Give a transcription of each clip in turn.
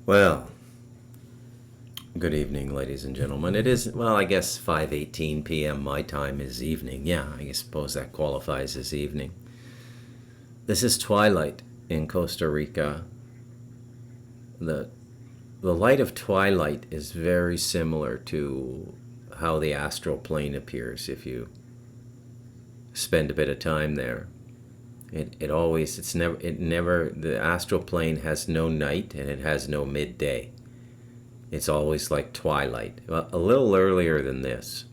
Well, good evening, ladies and gentlemen. It is, well, I guess 5:18 p.m. my time is evening. Yeah, I suppose that qualifies as evening. This is twilight in Costa Rica. The the light of twilight is very similar to how the astral plane appears if you spend a bit of time there. The astral plane has no night and it has no midday. It's always like twilight, well, a little earlier than this.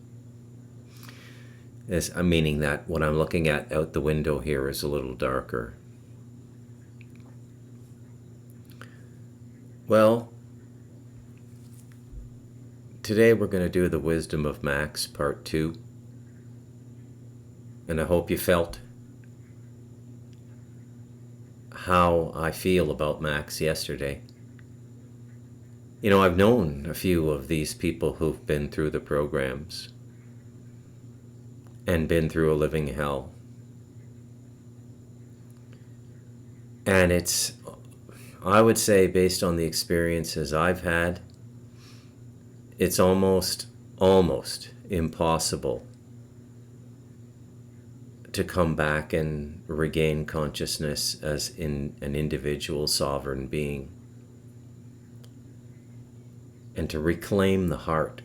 I'm meaning that what I'm looking at out the window here is a little darker. Well, today we're going to do the Wisdom of Max Part 2. And I hope you felt how I feel about Max yesterday. You know, I've known a few of these people who've been through the programs and been through a living hell. And I would say, based on the experiences I've had, it's almost impossible to come back and regain consciousness as in an individual sovereign being, and to reclaim the heart.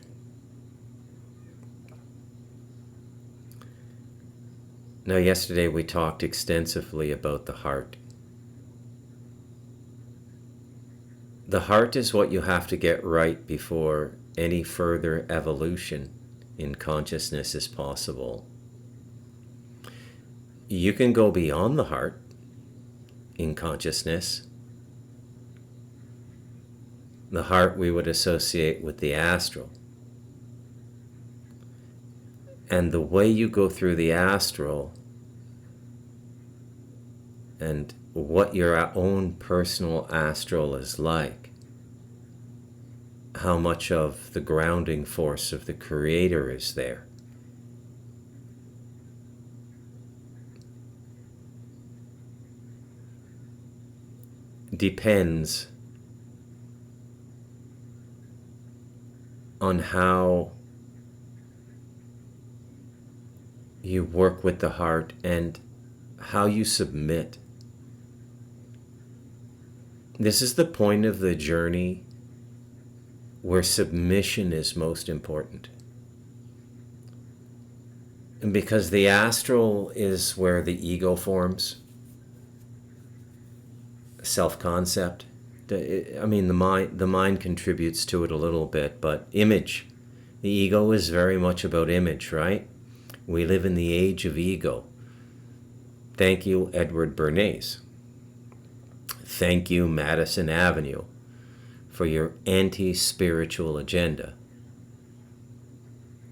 Now, yesterday we talked extensively about the heart. The heart is what you have to get right before any further evolution in consciousness is possible. You can go beyond the heart in consciousness. The heart we would associate with the astral. And the way you go through the astral and what your own personal astral is like, how much of the grounding force of the Creator is there, depends on how you work with the heart and how you submit. This is the point of the journey where submission is most important. And because the astral is where the ego forms, self-concept. I mean, the mind contributes to it a little bit, but image. The ego is very much about image, right? We live in the age of ego. Thank you, Edward Bernays. Thank you, Madison Avenue, for your anti-spiritual agenda.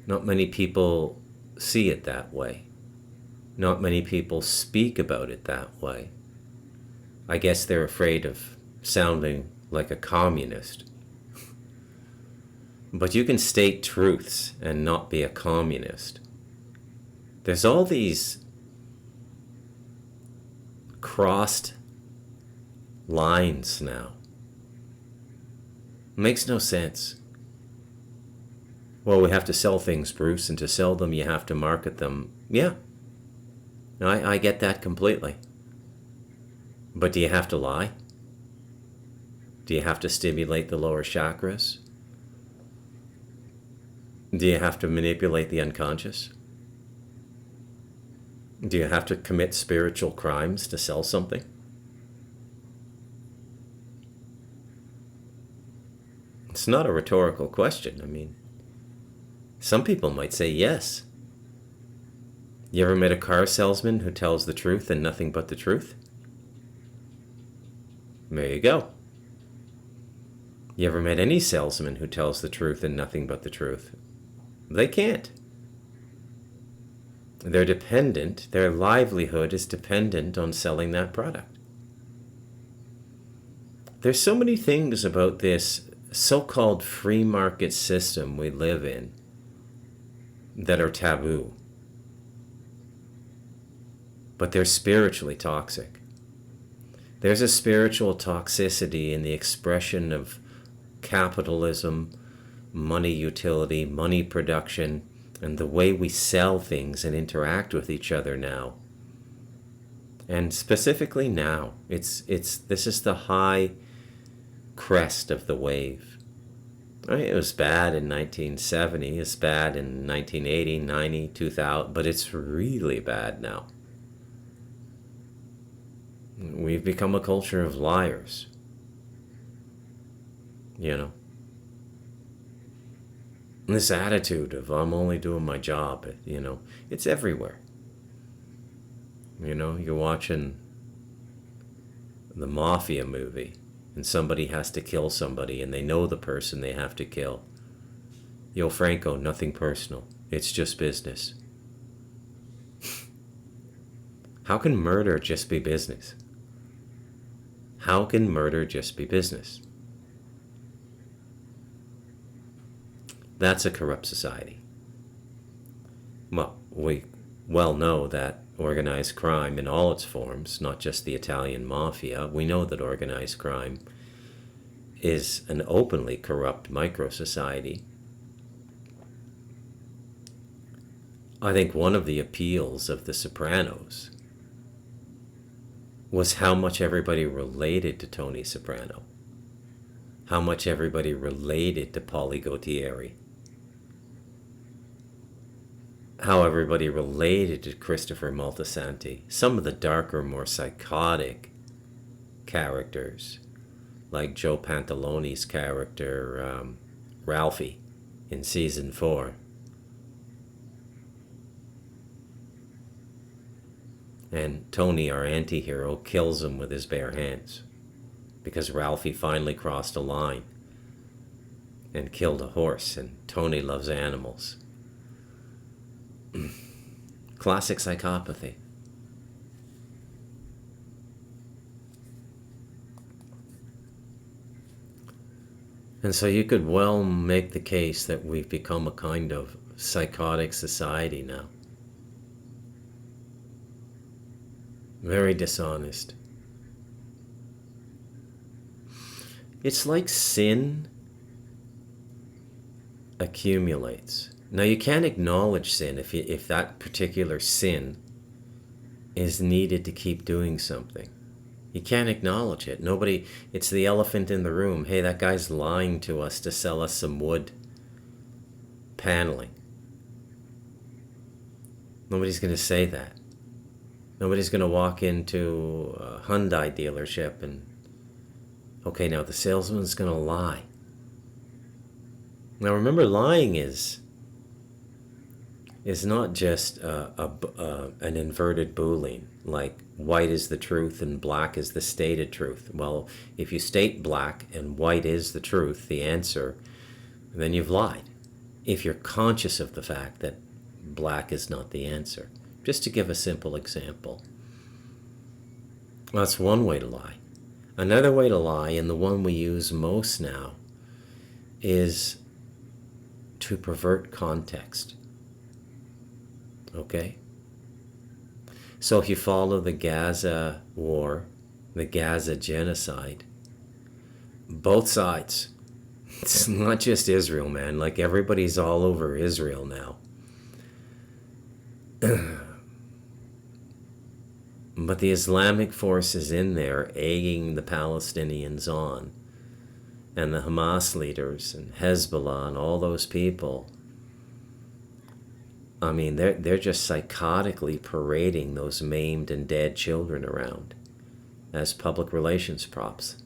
Not many people see it that way. Not many people speak about it that way. I guess they're afraid of sounding like a communist. But you can state truths and not be a communist. There's all these crossed lines now. Makes no sense. Well, we have to sell things, Bruce, and to sell them you have to market them. Yeah, I get that completely. But do you have to lie? Do you have to stimulate the lower chakras? Do you have to manipulate the unconscious? Do you have to commit spiritual crimes to sell something? It's not a rhetorical question. I mean, some people might say yes. You ever met a car salesman who tells the truth and nothing but the truth? There you go. You ever met any salesman who tells the truth and nothing but the truth? They can't. They're dependent, their livelihood is dependent on selling that product. There's so many things about this so-called free market system we live in that are taboo. But they're spiritually toxic. There's a spiritual toxicity in the expression of capitalism, money utility, money production, and the way we sell things and interact with each other now. And specifically now, this is the high crest of the wave. Right? It was bad in 1970, it's bad in 1980, 90, 2000, but it's really bad now. We've become a culture of liars. You know? This attitude of I'm only doing my job, it's everywhere. You're watching the mafia movie and somebody has to kill somebody and they know the person they have to kill. Yo, Franco, nothing personal. It's just business. How can murder just be business? How can murder just be business? That's a corrupt society. Well, we well know that organized crime in all its forms, not just the Italian mafia, we know that organized crime is an openly corrupt micro-society. I think one of the appeals of The Sopranos was how much everybody related to Tony Soprano, how much everybody related to Paulie Gautieri, how everybody related to Christopher Moltisanti. Some of the darker, more psychotic characters, like Joe Pantalone's character, Ralphie, in season 4. And Tony, our anti-hero, kills him with his bare hands because Ralphie finally crossed a line and killed a horse, and Tony loves animals. Classic psychopathy. And so you could well make the case that we've become a kind of psychotic society now. Very dishonest. It's like sin accumulates. Now you can't acknowledge sin if that particular sin is needed to keep doing something. You can't acknowledge it. Nobody, it's the elephant in the room. Hey, that guy's lying to us to sell us some wood paneling. Nobody's going to say that. Nobody's going to walk into a Hyundai dealership and, okay, now the salesman's going to lie. Now remember, lying is not just an inverted Boolean, like white is the truth and black is the stated truth. Well, if you state black and white is the truth, the answer, then you've lied. If you're conscious of the fact that black is not the answer. Just to give a simple example. That's one way to lie. Another way to lie, and the one we use most now, is to pervert context. Okay? So if you follow the Gaza war, the Gaza genocide, both sides, it's not just Israel, man. Like everybody's all over Israel now. But the Islamic forces in there egging the Palestinians on, and the Hamas leaders and Hezbollah and all those people, I mean, they're just psychotically parading those maimed and dead children around as public relations props.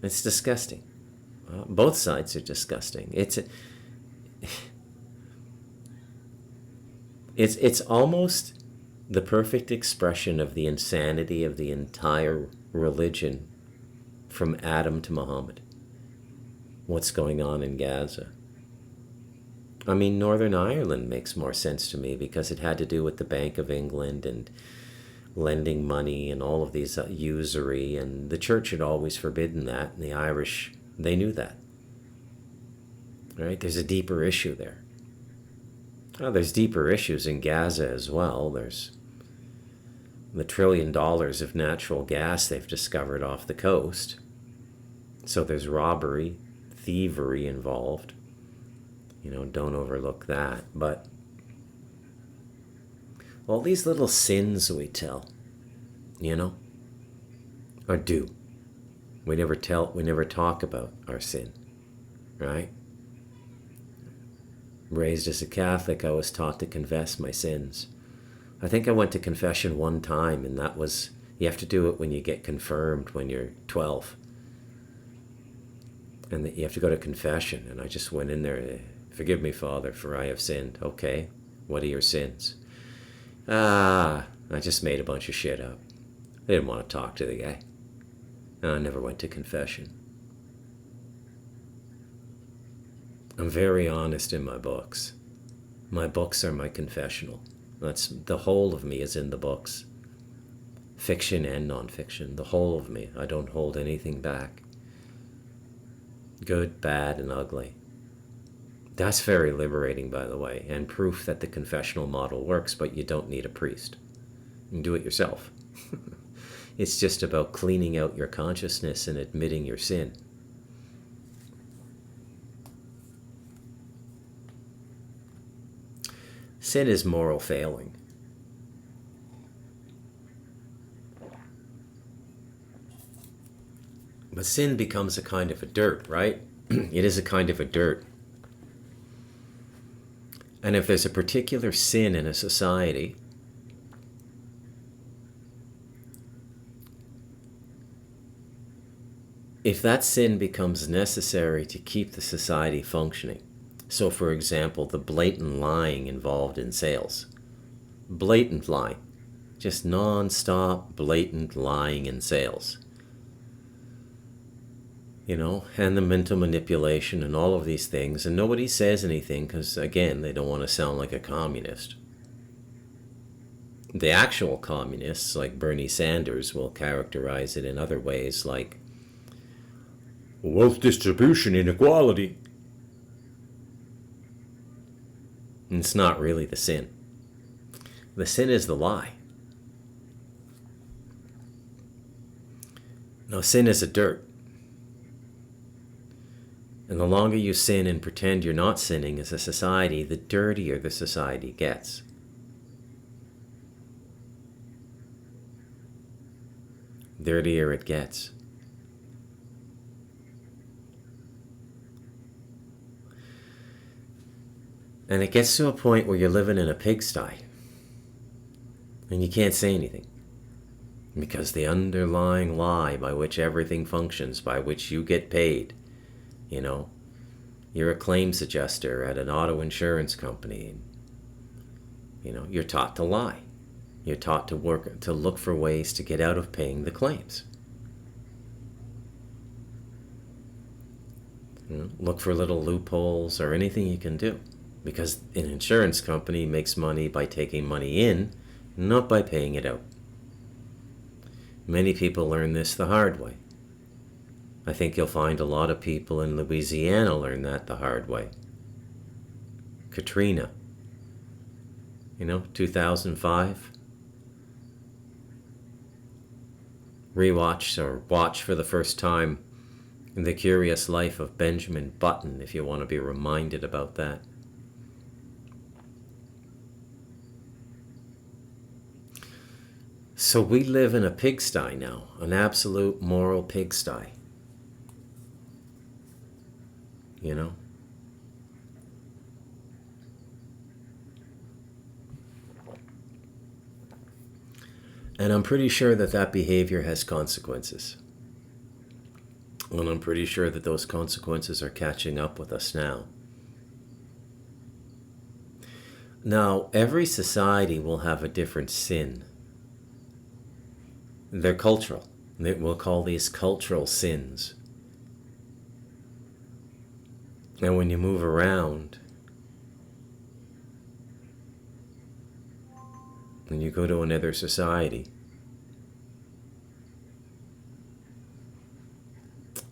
It's disgusting. Both sides are disgusting. It's almost the perfect expression of the insanity of the entire religion from Adam to Muhammad. What's going on in Gaza? I mean, Northern Ireland makes more sense to me because it had to do with the Bank of England and lending money and all of these usury, and the church had always forbidden that, and the Irish, they knew that. Right? There's a deeper issue there. There's deeper issues in Gaza as well. There's the $1 trillion of natural gas they've discovered off the coast. So there's robbery, thievery involved. Don't overlook that. But all these little sins we tell, or do. We never talk about our sin, right? Raised as a Catholic, I was taught to confess my sins. I think I went to confession one time, and that was, you have to do it when you get confirmed when you're 12. And you have to go to confession, and I just went in there, forgive me, Father, for I have sinned. Okay, what are your sins? I just made a bunch of shit up. I didn't want to talk to the guy. I never went to confession. I'm very honest in my books. My books are my confessional. That's the whole of me is in the books. Fiction and nonfiction, the whole of me. I don't hold anything back. Good, bad, and ugly. That's very liberating, by the way, and proof that the confessional model works, but you don't need a priest. You can do it yourself. It's just about cleaning out your consciousness and admitting your sin. Sin is moral failing. But sin becomes a kind of a dirt, right? It is a kind of a dirt. And if there's a particular sin in a society, if that sin becomes necessary to keep the society functioning, so for example, the blatant lying involved in sales, blatant lying, just non-stop blatant lying in sales, and the mental manipulation and all of these things, and nobody says anything because, again, they don't want to sound like a communist. The actual communists, like Bernie Sanders, will characterize it in other ways, like wealth distribution inequality. And it's not really the sin. The sin is the lie. No, sin is a dirt. And the longer you sin and pretend you're not sinning as a society, the dirtier the society gets. Dirtier it gets. And it gets to a point where you're living in a pigsty. And you can't say anything. Because the underlying lie by which everything functions, by which you get paid, you're a claims adjuster at an auto insurance company. You're taught to lie. You're taught to look for ways to get out of paying the claims. Look for little loopholes or anything you can do. Because an insurance company makes money by taking money in, not by paying it out. Many people learn this the hard way. I think you'll find a lot of people in Louisiana learn that the hard way. Katrina, 2005. Watch for the first time The Curious Life of Benjamin Button, if you want to be reminded about that. So we live in a pigsty now, an absolute moral pigsty. And I'm pretty sure that behavior has consequences. And I'm pretty sure that those consequences are catching up with us now. Now, every society will have a different sin. They're cultural. We'll call these cultural sins. And when you move around, when you go to another society,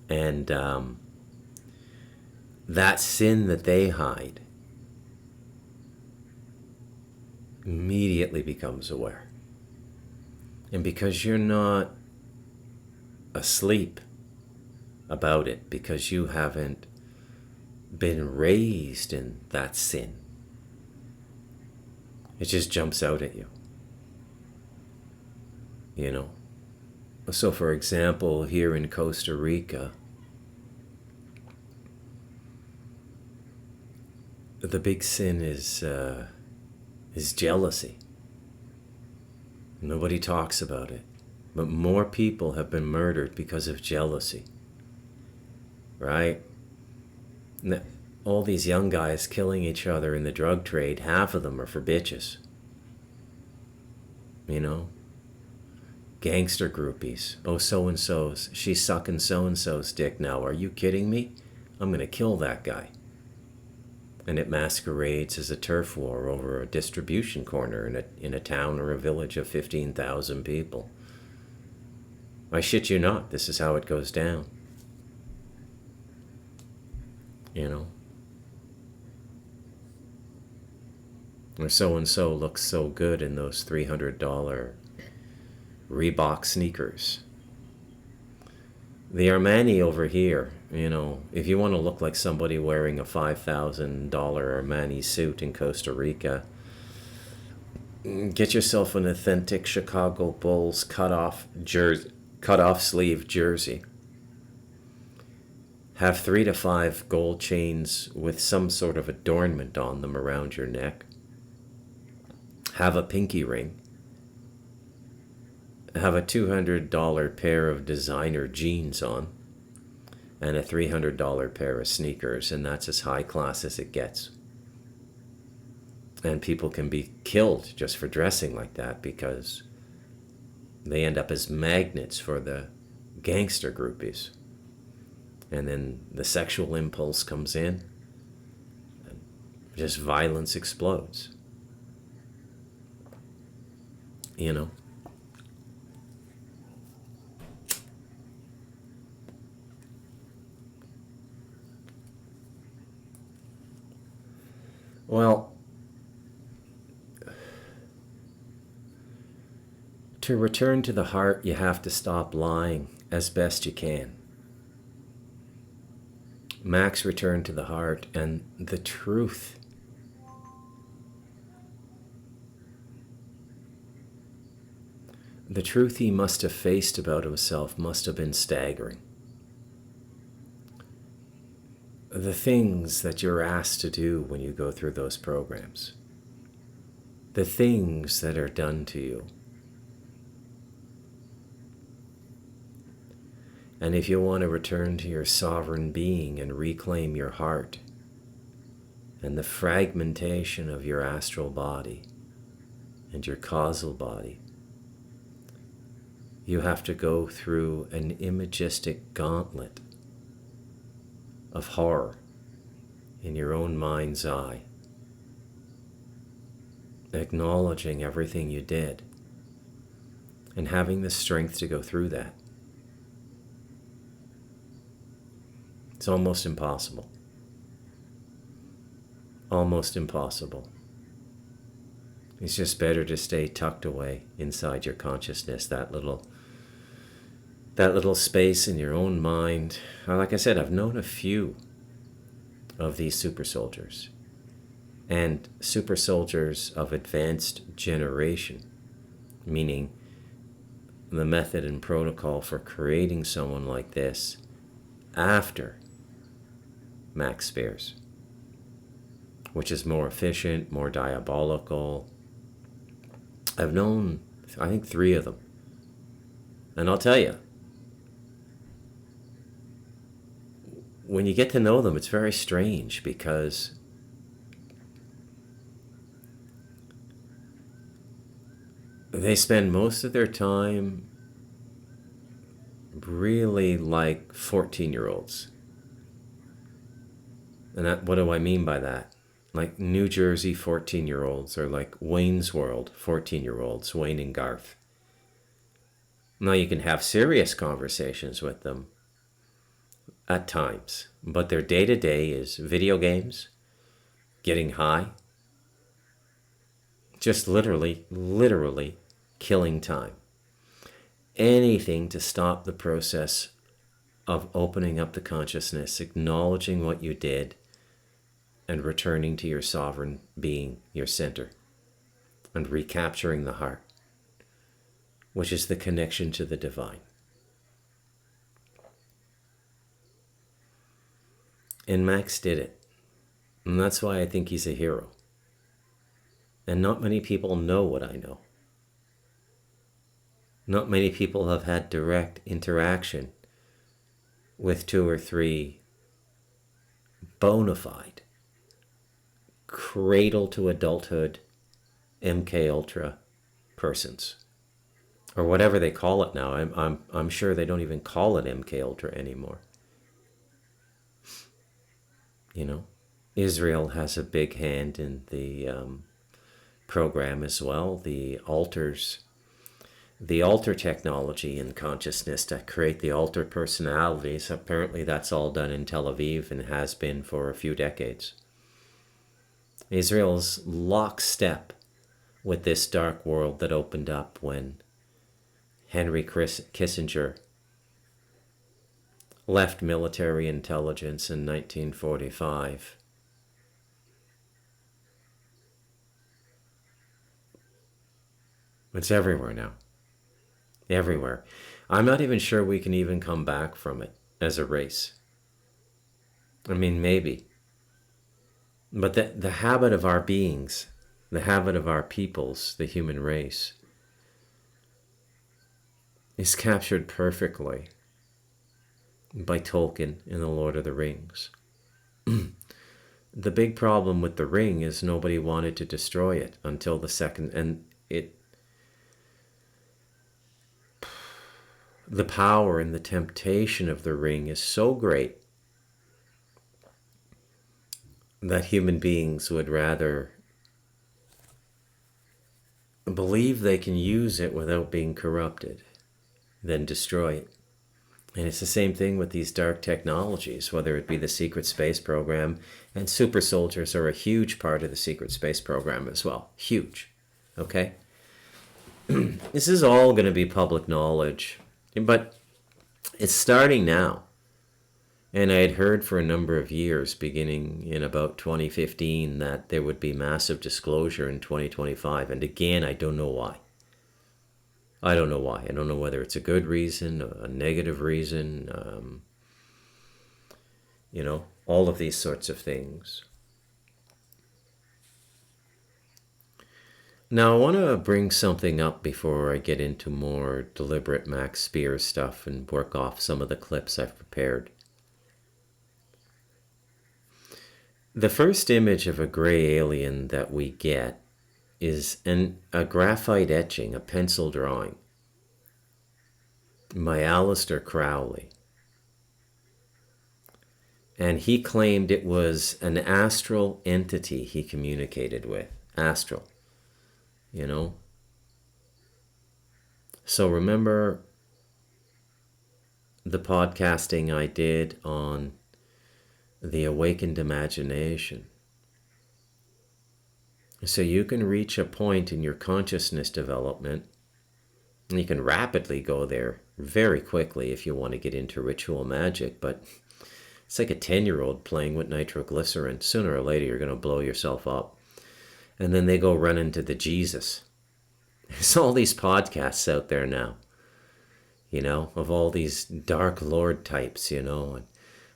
and that sin that they hide immediately becomes aware. And because you're not asleep about it, because you haven't been raised in that sin, it just jumps out at you. You know? So, for example, here in Costa Rica, the big sin is jealousy. Nobody talks about it, but more people have been murdered because of jealousy, right? All these young guys killing each other in the drug trade, half of them are for bitches. You know? Gangster groupies. Oh, so-and-so's, she's sucking so-and-so's dick now. Are you kidding me? I'm going to kill that guy. And it masquerades as a turf war over a distribution corner in a town or a village of 15,000 people. I shit you not, this is how it goes down. You know? Or so-and-so looks so good in those $300 Reebok sneakers. The Armani over here, you know, if you want to look like somebody wearing a $5,000 Armani suit in Costa Rica, get yourself an authentic Chicago Bulls cut-off sleeve jersey. Have 3 to 5 gold chains with some sort of adornment on them around your neck. Have a pinky ring. Have a $200 pair of designer jeans on and a $300 pair of sneakers, and that's as high class as it gets. And people can be killed just for dressing like that because they end up as magnets for the gangster groupies. And then the sexual impulse comes in and just violence explodes. You know? Well, to return to the heart, you have to stop lying as best you can. Max returned to the heart and the truth. The truth he must have faced about himself must have been staggering. The things that you're asked to do when you go through those programs, the things that are done to you. And if you want to return to your sovereign being and reclaim your heart and the fragmentation of your astral body and your causal body, you have to go through an imagistic gauntlet of horror in your own mind's eye, acknowledging everything you did and having the strength to go through that. It's almost impossible. Almost impossible. It's just better to stay tucked away inside your consciousness, that little space in your own mind. Like I said, I've known a few of these super soldiers, and super soldiers of advanced generation, meaning the method and protocol for creating someone like this after Max Spears, which is more efficient, more diabolical. I've known, I think, 3 of them. And I'll tell you, when you get to know them, it's very strange because they spend most of their time really like 14-year-olds. And what do I mean by that? Like New Jersey 14-year-olds, or like Wayne's World 14-year-olds, Wayne and Garth. Now you can have serious conversations with them at times, but their day-to-day is video games, getting high, just literally killing time. anything to stop the process of opening up the consciousness, acknowledging what you did, and returning to your sovereign being, your center, and recapturing the heart, which is the connection to the divine. And Max did it. And that's why I think he's a hero. And not many people know what I know. Not many people have had direct interaction with 2 or 3 bona fide, cradle to adulthood MK Ultra persons, or whatever they call it now. I'm sure they don't even call it MK Ultra anymore. You know, Israel has a big hand in the program as well. The altar technology and consciousness to create the alter personalities. Apparently that's all done in Tel Aviv and has been for a few decades. Israel's lockstep with this dark world that opened up when Henry Kissinger left military intelligence in 1945. It's everywhere now. Everywhere. I'm not even sure we can even come back from it as a race. I mean, maybe. But the habit of our beings, the habit of our peoples, the human race, is captured perfectly by Tolkien in The Lord of the Rings. The big problem with the ring is nobody wanted to destroy it until the second, and the power and the temptation of the ring is so great that human beings would rather believe they can use it without being corrupted than destroy it. And it's the same thing with these dark technologies, whether it be the secret space program, and super soldiers are a huge part of the secret space program as well. Huge. Okay? This is all going to be public knowledge, but it's starting now. And I had heard for a number of years, beginning in about 2015, that there would be massive disclosure in 2025. And again, I don't know why. I don't know why. I don't know whether it's a good reason, a negative reason, all of these sorts of things. Now, I want to bring something up before I get into more deliberate Max Spear stuff and work off some of the clips I've prepared. The first image of a gray alien that we get is a graphite etching, a pencil drawing by Aleister Crowley. And he claimed it was an astral entity he communicated with. Astral. So remember the podcasting I did on the awakened imagination. So you can reach a point in your consciousness development, and you can rapidly go there very quickly if you want to get into ritual magic, but it's like a 10-year-old playing with nitroglycerin. Sooner or later, you're going to blow yourself up. And then they go run into the Jesus. There's all these podcasts out there now, of all these dark lord types, and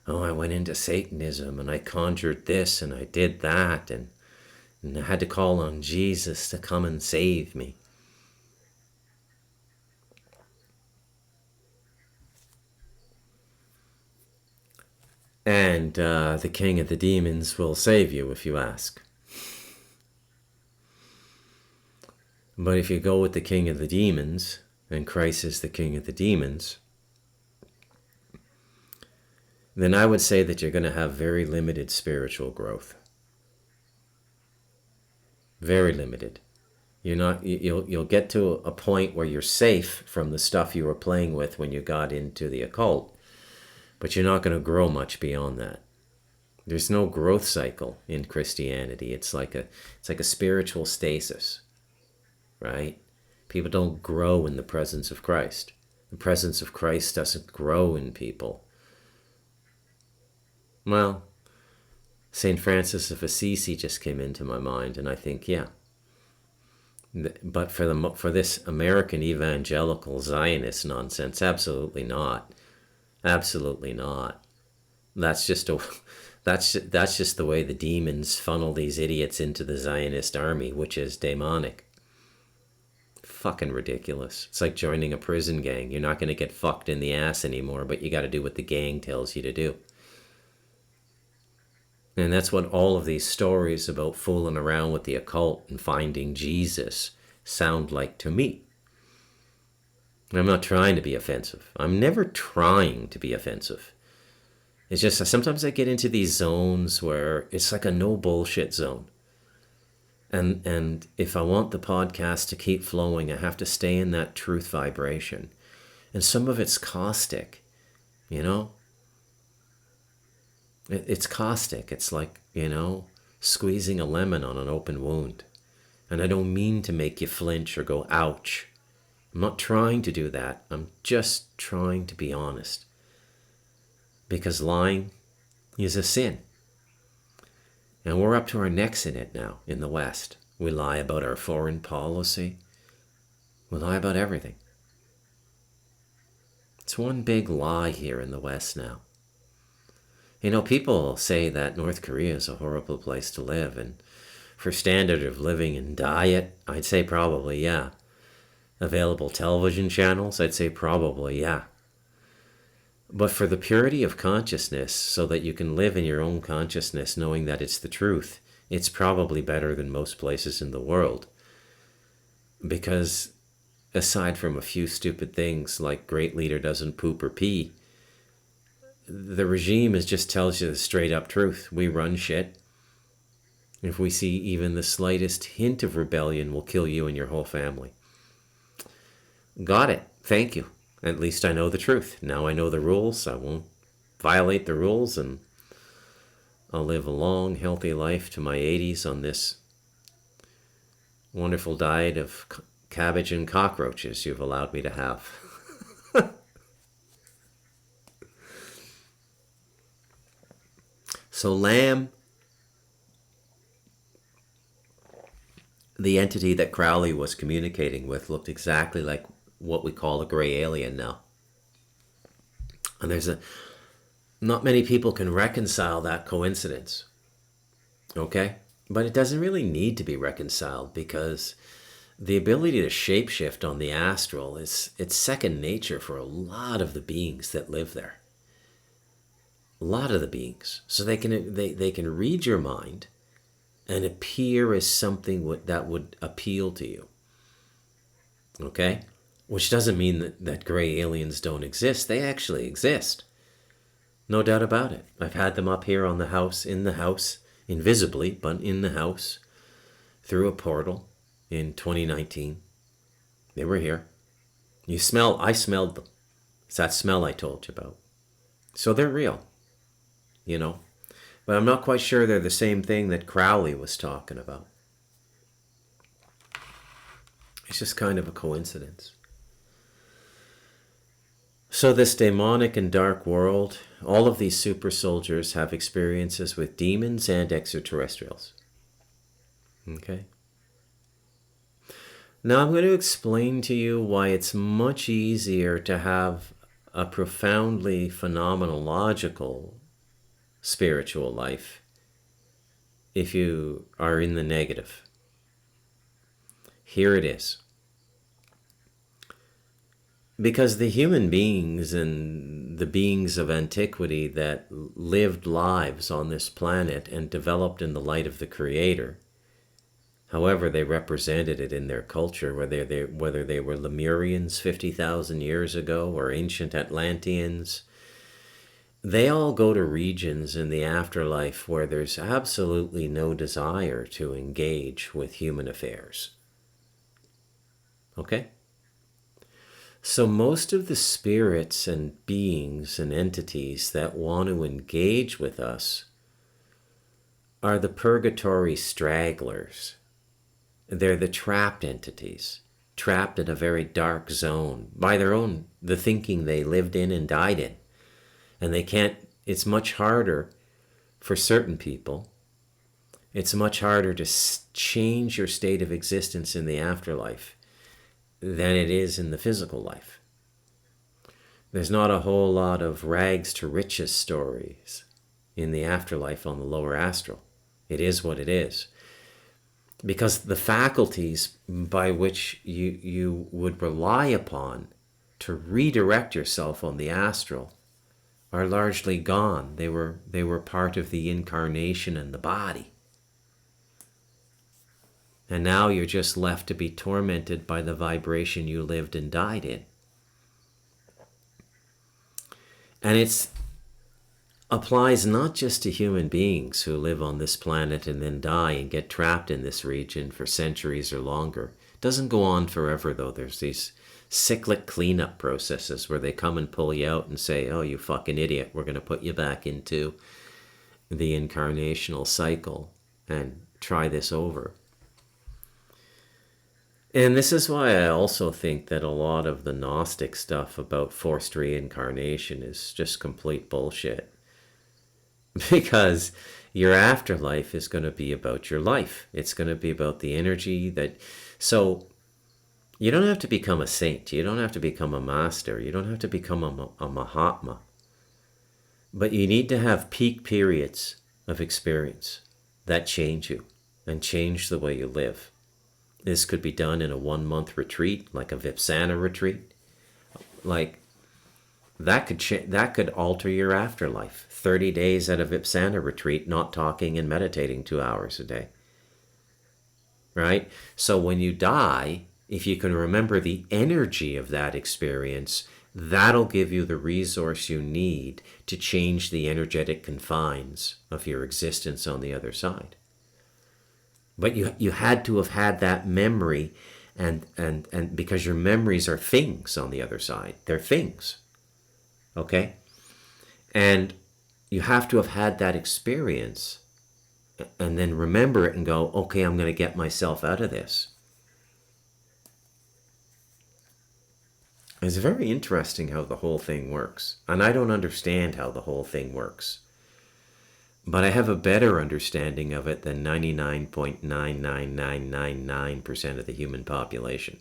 I went into Satanism and I conjured this and I did that and I had to call on Jesus to come and save me. And the king of the demons will save you if you ask. But if you go with the king of the demons, and Christ is the king of the demons, then I would say that you're going to have very limited spiritual growth. Very limited. You'll get to a point where you're safe from the stuff you were playing with when you got into the occult, but you're not going to grow much beyond that. There's no growth cycle in Christianity. It's like a spiritual stasis, right? People don't grow in the presence of Christ. the presence of Christ doesn't grow in people. Well, St. Francis of Assisi just came into my mind, and I think, yeah. But for this American evangelical Zionist nonsense, absolutely not. Absolutely not. That's just the way the demons funnel these idiots into the Zionist army, which is demonic. Fucking ridiculous. It's like joining a prison gang. You're not going to get fucked in the ass anymore, but you got to do what the gang tells you to do. And that's what all of these stories about fooling around with the occult and finding Jesus sound like to me. I'm not trying to be offensive. I'm never trying to be offensive. It's just sometimes I get into these zones where it's like a no bullshit zone. And if I want the podcast to keep flowing, I have to stay in that truth vibration. And some of it's caustic, you know? It's caustic. It's like, squeezing a lemon on an open wound. And I don't mean to make you flinch or go, ouch. I'm not trying to do that. I'm just trying to be honest. Because lying is a sin. And we're up to our necks in it now in the West. We lie about our foreign policy. We lie about everything. It's one big lie here in the West now. People say that North Korea is a horrible place to live, and for standard of living and diet, I'd say probably, yeah. Available television channels, I'd say probably, yeah. But for the purity of consciousness, so that you can live in your own consciousness knowing that it's the truth, it's probably better than most places in the world. Because aside from a few stupid things like great leader doesn't poop or pee, the regime just tells you the straight up truth. We run shit. If we see even the slightest hint of rebellion, we'll kill you and your whole family. Got it. Thank you. At least I know the truth. Now I know the rules. I won't violate the rules, and I'll live a long, healthy life to my 80s on this wonderful diet of cabbage and cockroaches you've allowed me to have. So Lamb, the entity that Crowley was communicating with, looked exactly like what we call a gray alien now. And not many people can reconcile that coincidence. Okay? But it doesn't really need to be reconciled, because the ability to shapeshift on the astral it's second nature for a lot of the beings that live there. A lot of the beings. So they can read your mind and appear as something that would appeal to you. Okay? Which doesn't mean that gray aliens don't exist. They actually exist. No doubt about it. I've had them up here in the house, invisibly, but in the house, through a portal in 2019. They were here. I smelled them. It's that smell I told you about. So they're real. But I'm not quite sure they're the same thing that Crowley was talking about. It's just kind of a coincidence. So this demonic and dark world, all of these super soldiers have experiences with demons and extraterrestrials. Okay? Now I'm going to explain to you why it's much easier to have a profoundly phenomenological spiritual life if you are in the negative. Here it is. Because the human beings and the beings of antiquity that lived lives on this planet and developed in the light of the Creator, however they represented it in their culture, whether they were Lemurians 50,000 years ago or ancient Atlanteans, they all go to regions in the afterlife where there's absolutely no desire to engage with human affairs. Okay? So most of the spirits and beings and entities that want to engage with us are the purgatory stragglers. They're the trapped entities. trapped in a very dark zone by the thinking they lived in and died in. And it's much harder for certain people. It's much harder to change your state of existence in the afterlife than it is in the physical life. There's not a whole lot of rags to riches stories in the afterlife on the lower astral. It is what it is. Because the faculties by which you would rely upon to redirect yourself on the astral are largely gone. They were part of the incarnation and the body. And now you're just left to be tormented by the vibration you lived and died in. And it applies not just to human beings who live on this planet and then die and get trapped in this region for centuries or longer. It doesn't go on forever, though. There's these cyclic cleanup processes where they come and pull you out and say, oh, you fucking idiot, we're going to put you back into the incarnational cycle and try this over. And this is why I also think that a lot of the Gnostic stuff about forced reincarnation is just complete bullshit. Because your afterlife is going to be about your life. It's going to be about the energy that... So you don't have to become a saint. You don't have to become a master. You don't have to become a Mahatma. But you need to have peak periods of experience that change you and change the way you live. This could be done in a 1-month retreat, like a Vipassana retreat. Like, that could alter your afterlife. 30 days at a Vipassana retreat, not talking and meditating 2 hours a day. Right? So when you die, if you can remember the energy of that experience, that'll give you the resource you need to change the energetic confines of your existence on the other side. But you had to have had that memory, and because your memories are things on the other side. They're things. Okay? And you have to have had that experience and then remember it and go, okay, I'm going to get myself out of this. It's very interesting how the whole thing works. And I don't understand how the whole thing works. But I have a better understanding of it than 99.99999% of the human population.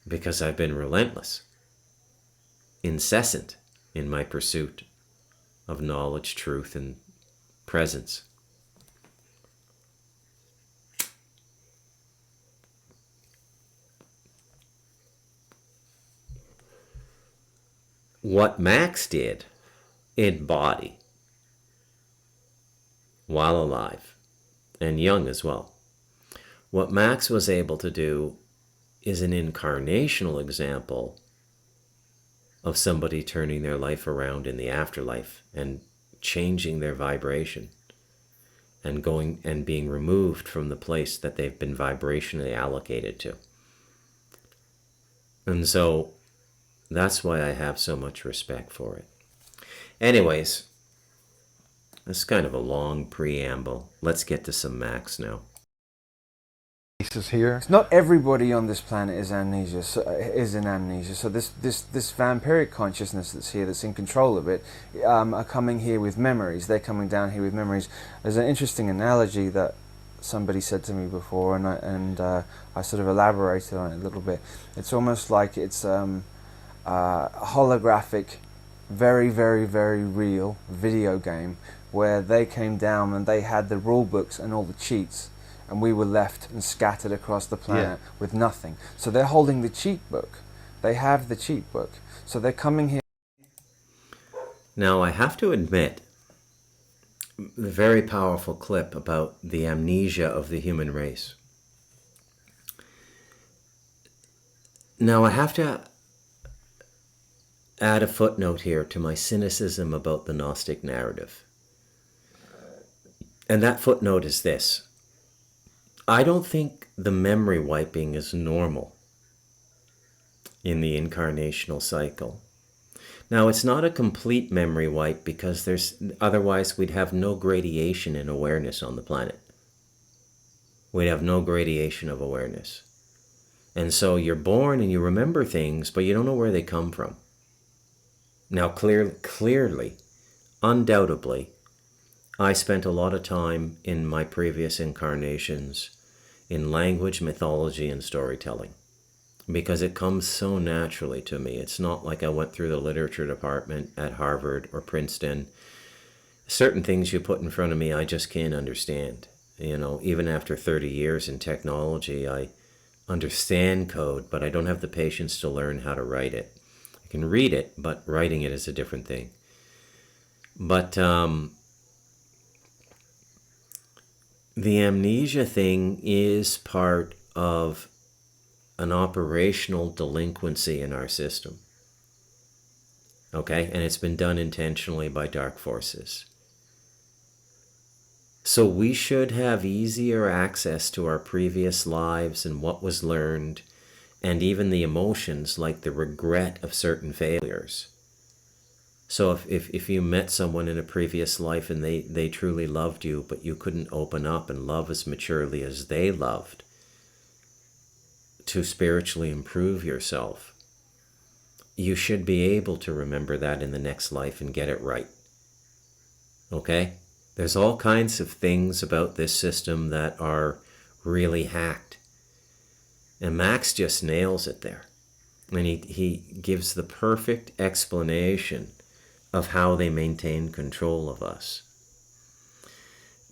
Because I've been relentless, incessant in my pursuit of knowledge, truth, and presence. What Max did in body, while alive, and young as well. What Max was able to do is an incarnational example of somebody turning their life around in the afterlife and changing their vibration and going and being removed from the place that they've been vibrationally allocated to. And so that's why I have so much respect for it. Anyways, this is kind of a long preamble. Let's get to some Max now. Here. It's not everybody on this planet is amnesia, is in amnesia. So this vampiric consciousness that's here, that's in control of it, are coming here with memories. They're coming down here with memories. There's an interesting analogy that somebody said to me before, and I sort of elaborated on it a little bit. It's almost like it's a holographic, very, very, very real video game where they came down and they had the rule books and all the cheats, and we were left and scattered across the planet with nothing. So they're holding the cheat book. They have the cheat book. So they're coming here. Now, I have to admit, the very powerful clip about the amnesia of the human race. Now, I have to add a footnote here to my cynicism about the Gnostic narrative. And that footnote is this. I don't think the memory wiping is normal in the incarnational cycle. Now, it's not a complete memory wipe because otherwise we'd have no gradation in awareness on the planet. We'd have no gradation of awareness. And so you're born and you remember things, but you don't know where they come from. Now, clearly, undoubtedly, I spent a lot of time in my previous incarnations in language, mythology, and storytelling, because it comes so naturally to me. It's not like I went through the literature department at Harvard or Princeton. Certain things you put in front of me, I just can't understand. Even after 30 years in technology, I understand code, but I don't have the patience to learn how to write it. I can read it, but writing it is a different thing. But the amnesia thing is part of an operational delinquency in our system. Okay? And it's been done intentionally by dark forces. So we should have easier access to our previous lives and what was learned, and even the emotions like the regret of certain failures. So if you met someone in a previous life and they truly loved you, but you couldn't open up and love as maturely as they loved to spiritually improve yourself, you should be able to remember that in the next life and get it right. Okay? There's all kinds of things about this system that are really hacked. And Max just nails it there. And he gives the perfect explanation of how they maintain control of us.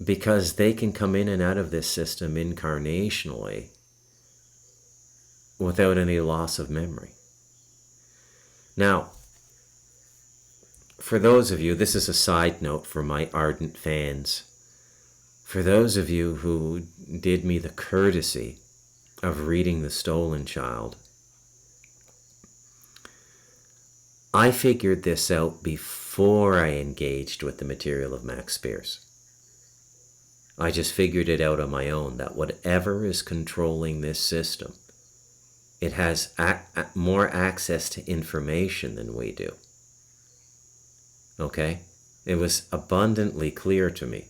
Because they can come in and out of this system incarnationally without any loss of memory. Now, for those of you, this is a side note for my ardent fans. For those of you who did me the courtesy of reading The Stolen Child, I figured this out before I engaged with the material of Max Spears. I just figured it out on my own, that whatever is controlling this system, it has more access to information than we do. Okay? It was abundantly clear to me.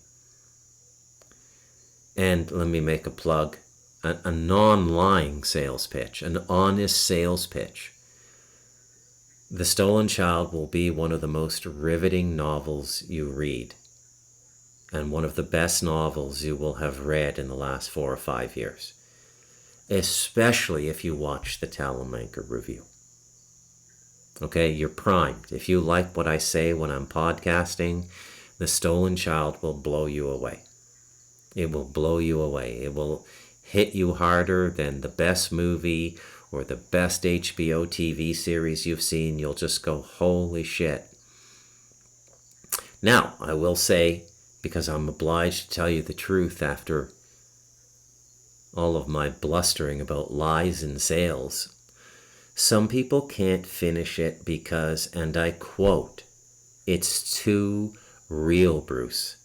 And let me make a plug, a non-lying sales pitch, an honest sales pitch. The Stolen Child will be one of the most riveting novels you read, and one of the best novels you will have read in the last 4 or 5 years, especially if you watch the Talamanca review. Okay, you're primed. If you like what I say when I'm podcasting, The Stolen Child will blow you away. It will blow you away. It will hit you harder than the best movie or the best HBO TV series you've seen. You'll just go, holy shit. Now, I will say, because I'm obliged to tell you the truth after all of my blustering about lies and sales, some people can't finish it because, and I quote, "It's too real, Bruce.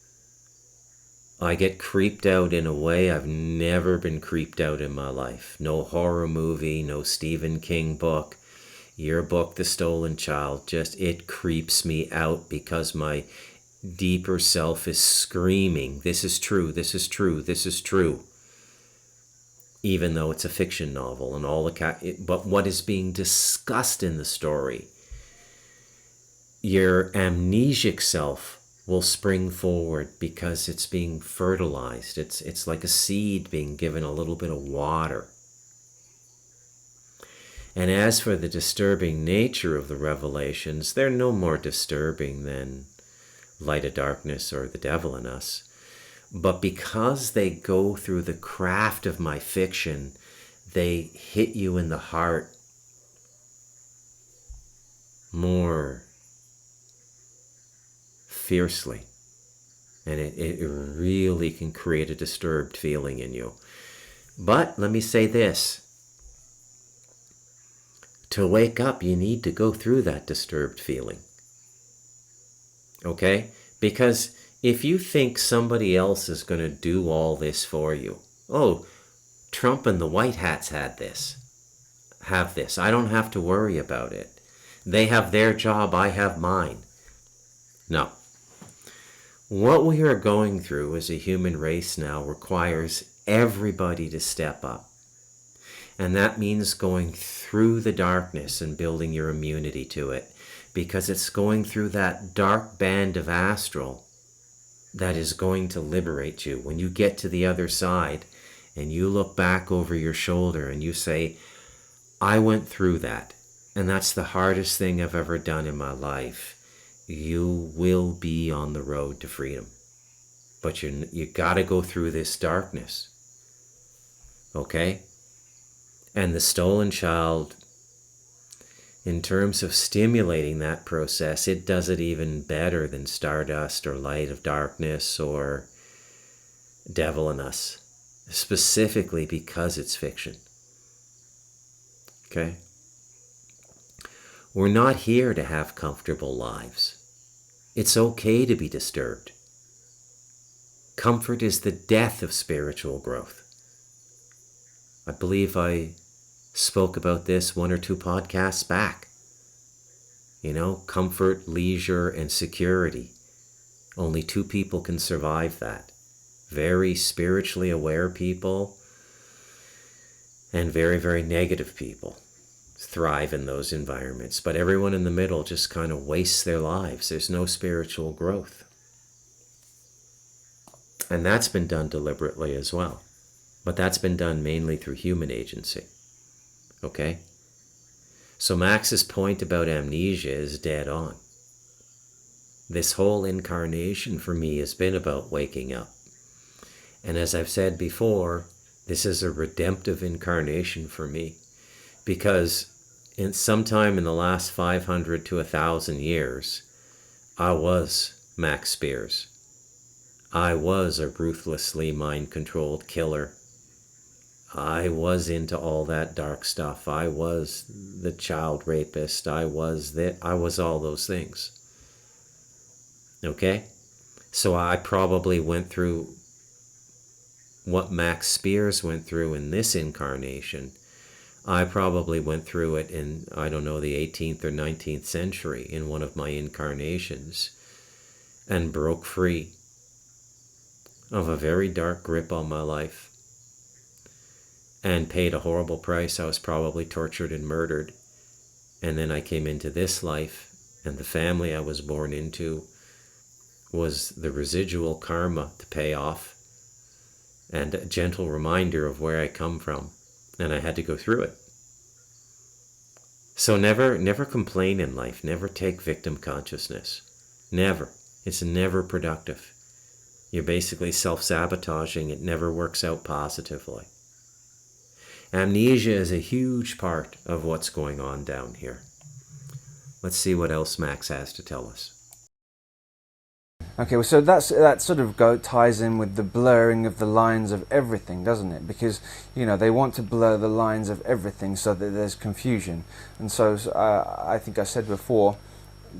I get creeped out in a way I've never been creeped out in my life. No horror movie, no Stephen King book. Your book, The Stolen Child, it creeps me out because my deeper self is screaming, this is true, this is true, this is true." Even though it's a fiction novel and all but what is being discussed in the story, your amnesic self will spring forward because it's being fertilized. It's like a seed being given a little bit of water. And as for the disturbing nature of the revelations, they're no more disturbing than Light of Darkness or The Devil in Us. But because they go through the craft of my fiction, they hit you in the heart more fiercely. And it really can create a disturbed feeling in you. But let me say this. To wake up, you need to go through that disturbed feeling. Okay? Because if you think somebody else is going to do all this for you, oh, Trump and the White Hats have this. I don't have to worry about it. They have their job, I have mine. No. What we are going through as a human race now requires everybody to step up. And that means going through the darkness and building your immunity to it, because it's going through that dark band of astral that is going to liberate you. When you get to the other side and you look back over your shoulder and you say, I went through that, and that's the hardest thing I've ever done in my life, you will be on the road to freedom. But you got to go through this darkness. Okay? And the stolen child, in terms of stimulating that process, it does it even better than Stardust or Light of Darkness or Devil in Us, specifically because it's fiction. Okay? We're not here to have comfortable lives. It's okay to be disturbed. Comfort is the death of spiritual growth. I believe I spoke about this 1 or 2 podcasts back. You know, comfort, leisure, and security. Only 2 people can survive that. Very spiritually aware people and very, very negative people thrive in those environments. But everyone in the middle just kind of wastes their lives. There's no spiritual growth. And that's been done deliberately as well. But that's been done mainly through human agency. Okay? So Max's point about amnesia is dead on. This whole incarnation for me has been about waking up. And as I've said before, this is a redemptive incarnation for me. Because sometime in the last 500 to 1,000 years, I was Max Spears. I was a ruthlessly mind-controlled killer. I was into all that dark stuff. I was the child rapist. I was all those things. Okay? So I probably went through what Max Spears went through in this incarnation. I probably went through it in, I don't know, the 18th or 19th century in one of my incarnations and broke free of a very dark grip on my life and paid a horrible price. I was probably tortured and murdered. And then I came into this life, and the family I was born into was the residual karma to pay off and a gentle reminder of where I come from. And I had to go through it. So never complain in life. Never take victim consciousness. Never. It's never productive. You're basically self-sabotaging. It never works out positively. Amnesia is a huge part of what's going on down here. Let's see what else Max has to tell us. Okay, well, so that sort of ties in with the blurring of the lines of everything, doesn't it? Because, you know, they want to blur the lines of everything so that there's confusion. And so I think I said before,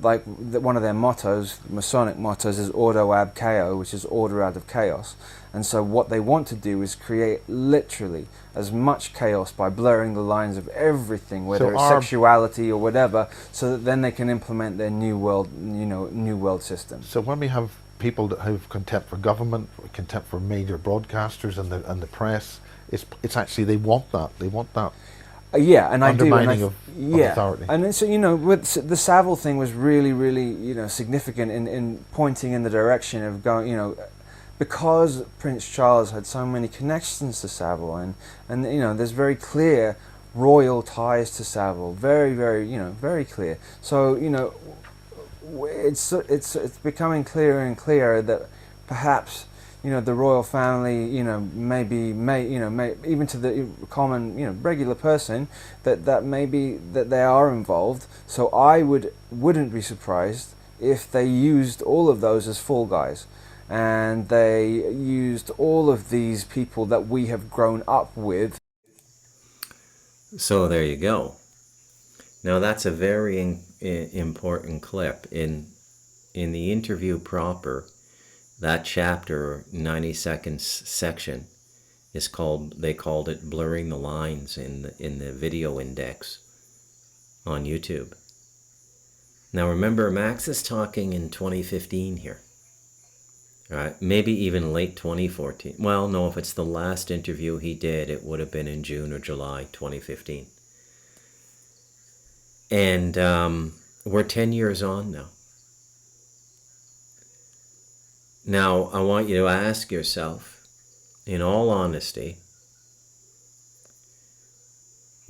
like one of their mottos, Masonic mottos, is Ordo ab Chaos, which is order out of chaos. And so what they want to do is create literally as much chaos by blurring the lines of everything, whether it's sexuality or whatever, so that then they can implement their new world, new world system. So when we have people that have contempt for government, contempt for major broadcasters and the press, it's actually they want that. Yeah, and undermining I do. of authority. And so, with the Savile thing was really, really, significant in pointing in the direction of going, because Prince Charles had so many connections to Savile, and there's very clear royal ties to Savile, very, very, very clear. So, it's becoming clearer and clearer that perhaps, the royal family, may even to the common, regular person, that maybe that they are involved. So I wouldn't be surprised if they used all of those as fall guys, and they used all of these people that we have grown up with. So there you go. Now that's a very important clip in the interview proper. That chapter, 90 seconds section, is they called it blurring the lines in the video index on YouTube. Now remember, Max is talking in 2015 here. right? Maybe even late 2014. Well, no, if it's the last interview he did, it would have been in June or July 2015. And we're 10 years on now. Now, I want you to ask yourself, in all honesty,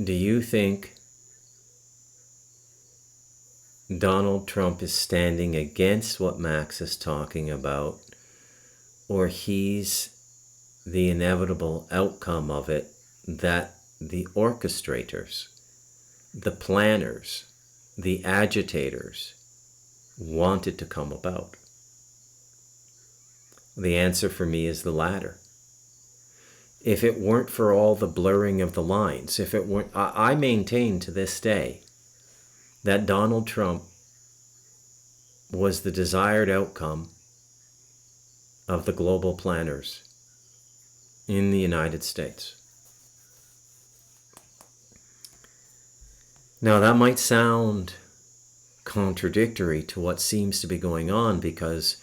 do you think Donald Trump is standing against what Max is talking about, or he's the inevitable outcome of it that the orchestrators, the planners, the agitators wanted to come about? The answer for me is the latter. If it weren't for all the blurring of the lines, if it weren't, I maintain to this day that Donald Trump was the desired outcome of the global planners in the United States. Now, that might sound contradictory to what seems to be going on, because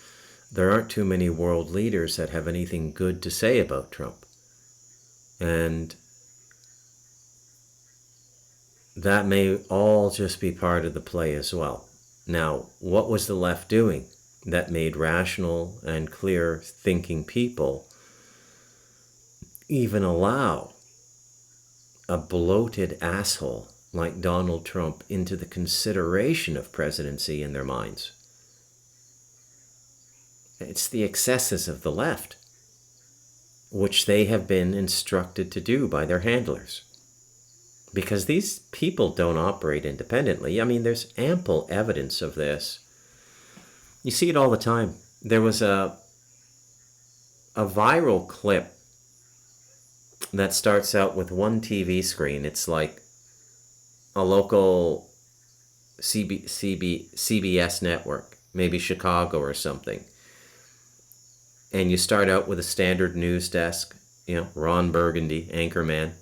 there aren't too many world leaders that have anything good to say about Trump. And that may all just be part of the play as well. Now, what was the left doing that made rational and clear thinking people even allow a bloated asshole like Donald Trump into the consideration of presidency in their minds? It's the excesses of the left, which they have been instructed to do by their handlers. Because these people don't operate independently. I mean, there's ample evidence of this. You see it all the time. There was a viral clip that starts out with one TV screen. It's like a local CBS network, maybe Chicago or something. And you start out with a standard news desk, Ron Burgundy, anchorman.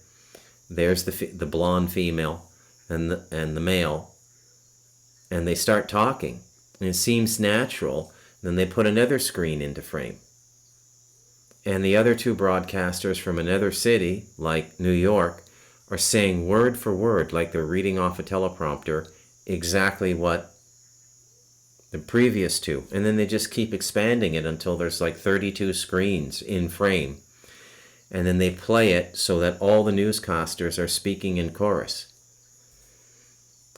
There's the blonde female and the male, and they start talking, and it seems natural. Then they put another screen into frame, and the other two broadcasters from another city, like New York, are saying word for word, like they're reading off a teleprompter, exactly what the previous two. And then they just keep expanding it until there's like 32 screens in frame. And then they play it so that all the newscasters are speaking in chorus.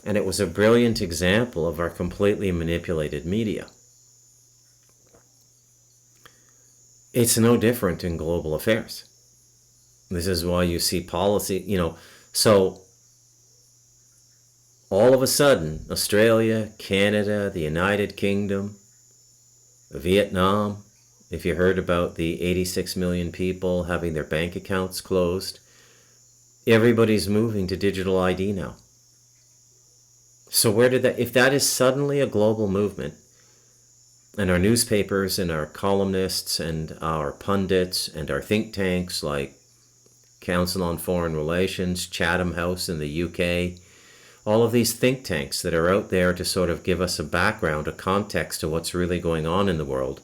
And it was a brilliant example of our completely manipulated media. It's no different in global affairs. This is why you see policy, so all of a sudden, Australia, Canada, the United Kingdom, Vietnam, if you heard about the 86 million people having their bank accounts closed, everybody's moving to digital ID now. So if that is suddenly a global movement, and our newspapers and our columnists and our pundits and our think tanks like Council on Foreign Relations, Chatham House in the UK, all of these think tanks that are out there to sort of give us a background, a context to what's really going on in the world,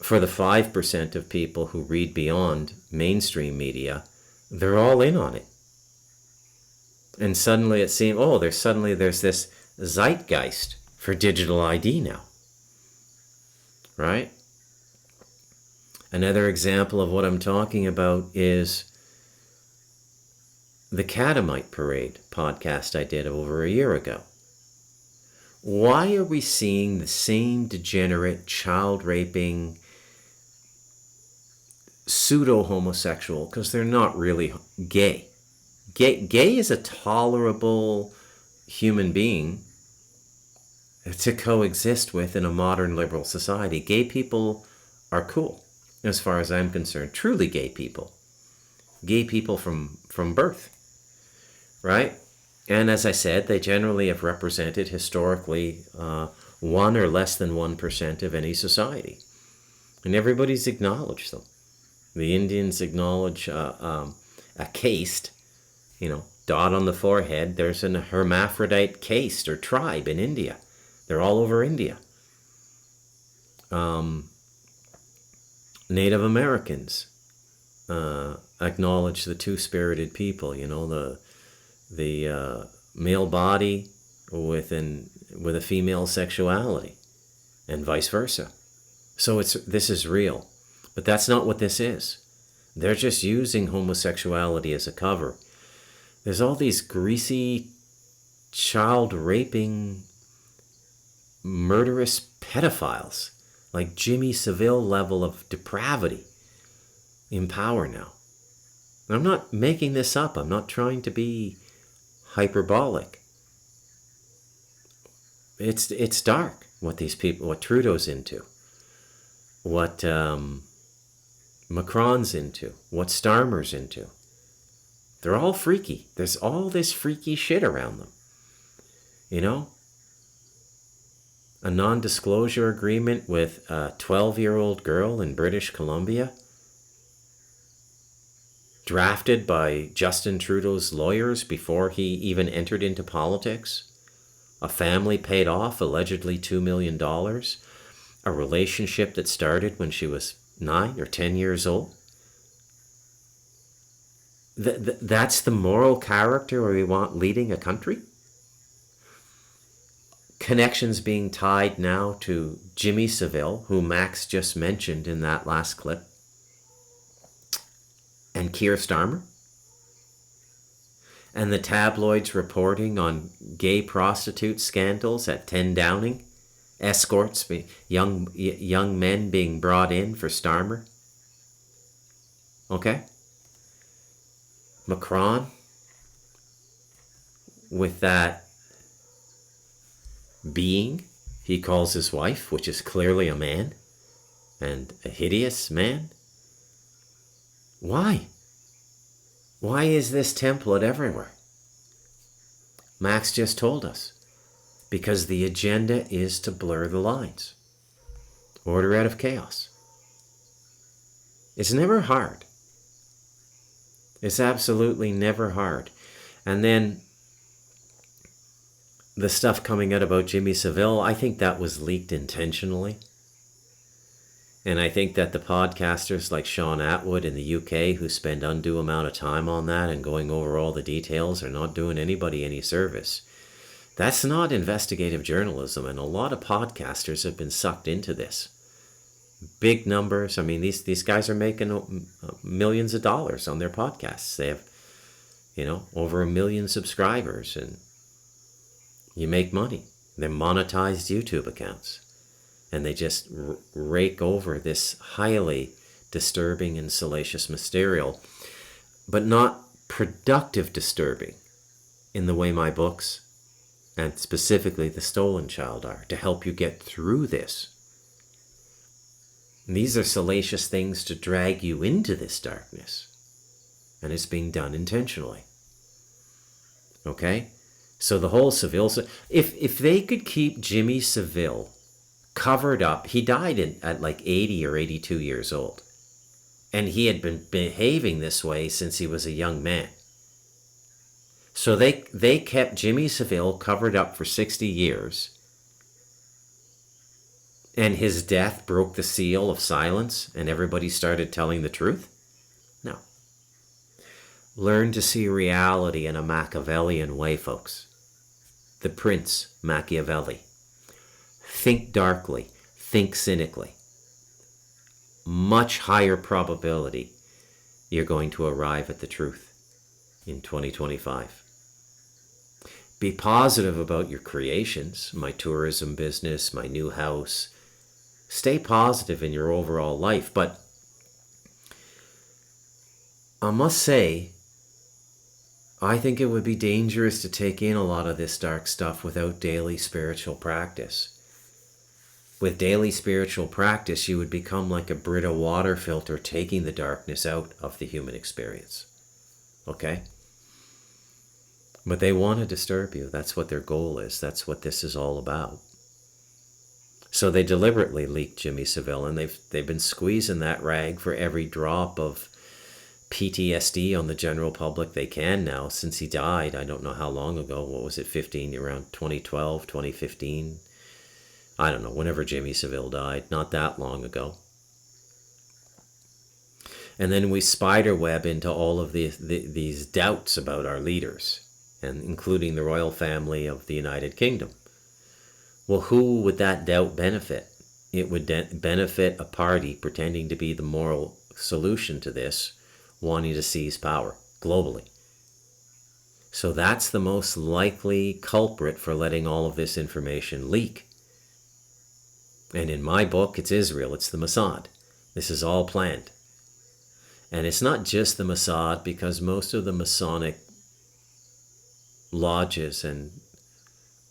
for the 5% of people who read beyond mainstream media, they're all in on it. And suddenly it seems, there's this zeitgeist for digital ID now. Right? Another example of what I'm talking about is the Catamite Parade podcast I did over a year ago. Why are we seeing the same degenerate, child-raping, pseudo-homosexual, because they're not really gay. Gay is a tolerable human being to coexist with in a modern liberal society. Gay people are cool, as far as I'm concerned. Truly gay people. Gay people from birth. Right? And as I said, they generally have represented historically 1 or less than 1% of any society. And everybody's acknowledged them. The Indians acknowledge a caste, dot on the forehead. There's an hermaphrodite caste or tribe in India. They're all over India. Native Americans acknowledge the two-spirited people. You know, the male body with a female sexuality, and vice versa. So this is real, but that's not what this is. They're just using homosexuality as a cover. There's all these greasy, child-raping, murderous pedophiles, like Jimmy Savile level of depravity, in power now. I'm not making this up. I'm not trying to be hyperbolic. It's dark what these people, what Trudeau's into, what Macron's into, what Starmer's into. They're all freaky. There's all this freaky shit around them. You know? A non-disclosure agreement with a 12-year-old girl in British Columbia, drafted by Justin Trudeau's lawyers before he even entered into politics. A family paid off allegedly $2 million. A relationship that started when she was 9 or 10 years old. That's the moral character we want leading a country? Connections being tied now to Jimmy Savile, who Max just mentioned in that last clip, and Keir Starmer, and the tabloids reporting on gay prostitute scandals at 10 Downing, escorts, young men being brought in for Starmer. Okay? Macron, with that being he calls his wife, which is clearly a man, and a hideous man. Why? Why is this template everywhere? Max just told us. Because the agenda is to blur the lines. Order out of chaos. It's never hard. It's absolutely never hard. And then the stuff coming out about Jimmy Savile, I think that was leaked intentionally. And I think that the podcasters like Sean Atwood in the UK who spend undue amount of time on that and going over all the details are not doing anybody any service. That's not investigative journalism, and a lot of podcasters have been sucked into this. Big numbers. I mean, these guys are making millions of dollars on their podcasts. They have, over 1 million subscribers, and you make money. They're monetized YouTube accounts. And they just rake over this highly disturbing and salacious material, but not productive disturbing in the way my books, and specifically The Stolen Child, are, to help you get through this. And these are salacious things to drag you into this darkness. And it's being done intentionally. Okay? So the whole Savile... If they could keep Jimmy Savile covered up... He died at like 80 or 82 years old. And he had been behaving this way since he was a young man. So they kept Jimmy Savile covered up for 60 years. And his death broke the seal of silence and everybody started telling the truth? No. Learn to see reality in a Machiavellian way, folks. The Prince Machiavelli. Think darkly. Think cynically. Much higher probability you're going to arrive at the truth in 2025. Be positive about your creations, my tourism business, my new house. Stay positive in your overall life, but I must say, I think it would be dangerous to take in a lot of this dark stuff without daily spiritual practice. With daily spiritual practice, you would become like a Brita water filter taking the darkness out of the human experience. Okay? But they want to disturb you. That's what their goal is. That's what this is all about. So they deliberately leaked Jimmy Savile, and they've been squeezing that rag for every drop of PTSD on the general public they can now since he died. I don't know how long ago. What was it, around 2012, 2015? I don't know, whenever Jimmy Savile died. Not that long ago. And then we spiderweb into all of these doubts about our leaders, and including the royal family of the United Kingdom. Well, who would that doubt benefit? It would benefit a party pretending to be the moral solution to this, wanting to seize power globally. So that's the most likely culprit for letting all of this information leak. And in my book, it's Israel, it's the Mossad. This is all planned. And it's not just the Mossad, because most of the Masonic lodges and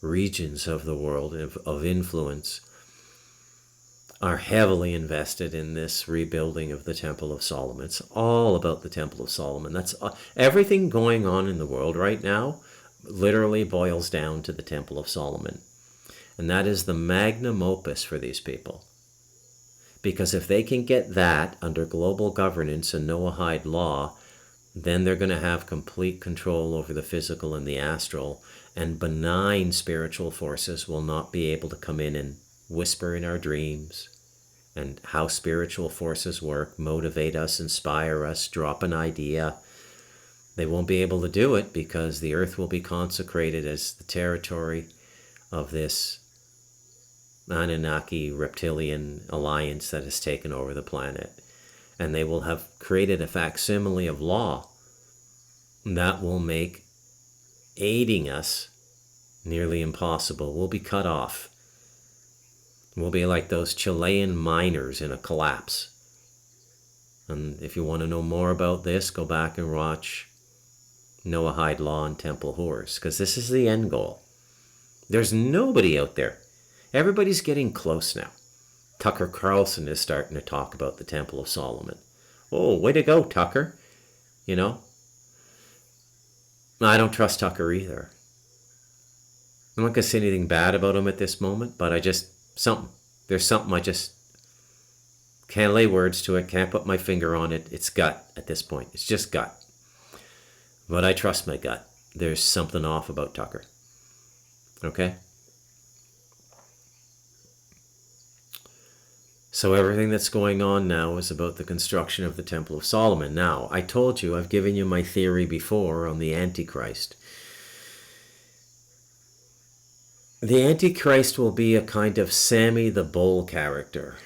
regions of the world of influence are heavily invested in this rebuilding of the Temple of Solomon. It's all about the Temple of Solomon. That's everything going on in the world right now literally boils down to the Temple of Solomon. And that is the magnum opus for these people. Because if they can get that under global governance and Noahide law, then they're going to have complete control over the physical and the astral, and benign spiritual forces will not be able to come in and whisper in our dreams, and how spiritual forces work, motivate us, inspire us, drop an idea. They won't be able to do it because the earth will be consecrated as the territory of this Anunnaki reptilian alliance that has taken over the planet. And they will have created a facsimile of law that will make aiding us nearly impossible. We'll be cut off. We'll be like those Chilean miners in a collapse. And if you want to know more about this, go back and watch Noahide Law and Temple Whores, because this is the end goal. There's nobody out there. Everybody's getting close now. Tucker Carlson is starting to talk about the Temple of Solomon. Oh, way to go, Tucker. You know? I don't trust Tucker either. I'm not going to say anything bad about him at this moment, but there's something I just can't lay words to it, can't put my finger on it. It's gut at this point. It's just gut. But I trust my gut. There's something off about Tucker. Okay? So everything that's going on now is about the construction of the Temple of Solomon. Now, I told you, I've given you my theory before on the Antichrist. The Antichrist will be a kind of Sammy the Bull character,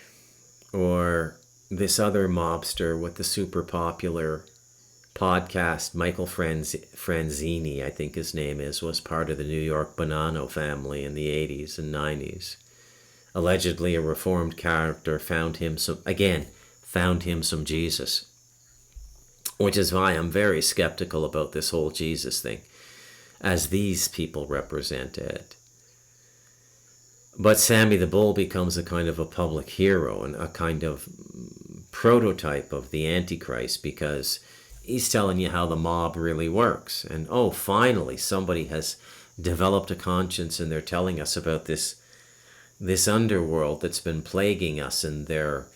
or this other mobster with the super popular podcast, Michael Franzini, I think his name is, was part of the New York Bonanno family in the 80s and 90s. Allegedly a reformed character, found him some Jesus. Which is why I'm very skeptical about this whole Jesus thing, as these people represent it. But Sammy the Bull becomes a kind of a public hero and a kind of prototype of the Antichrist, because he's telling you how the mob really works. And oh, finally, somebody has developed a conscience and they're telling us about this underworld that's been plaguing us, and they're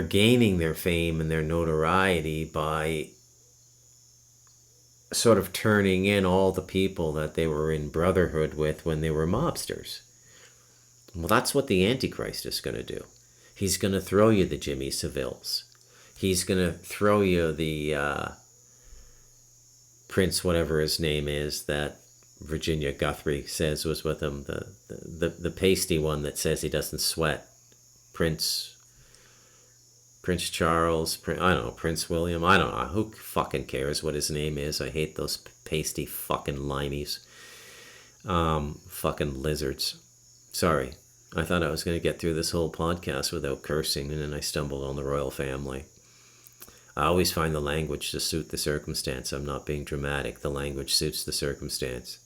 gaining their fame and their notoriety by sort of turning in all the people that they were in brotherhood with when they were mobsters. Well, that's what the Antichrist is going to do. He's going to throw you the Jimmy Savilles. He's going to throw you the Prince, whatever his name is, that Virginia Guthrie says was with him, the pasty one that says he doesn't sweat. Prince Charles, I don't know, Prince William, I don't know, who fucking cares what his name is? I hate those pasty fucking limeys. Fucking lizards. Sorry, I thought I was going to get through this whole podcast without cursing, and then I stumbled on the royal family. I always find the language to suit the circumstance. I'm not being dramatic. The language suits the circumstance.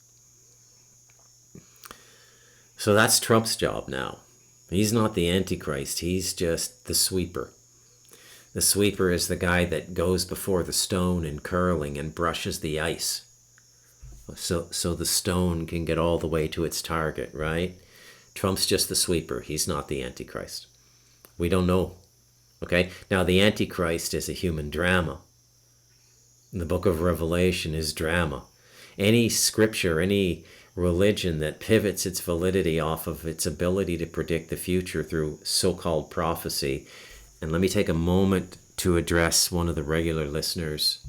So that's Trump's job now. He's not the Antichrist. He's just the sweeper. The sweeper is the guy that goes before the stone in curling and brushes the ice. So the stone can get all the way to its target, right? Trump's just the sweeper. He's not the Antichrist. We don't know. Okay? Now, the Antichrist is a human drama. The book of Revelation is drama. Any scripture, any religion that pivots its validity off of its ability to predict the future through so-called prophecy. And let me take a moment to address one of the regular listeners,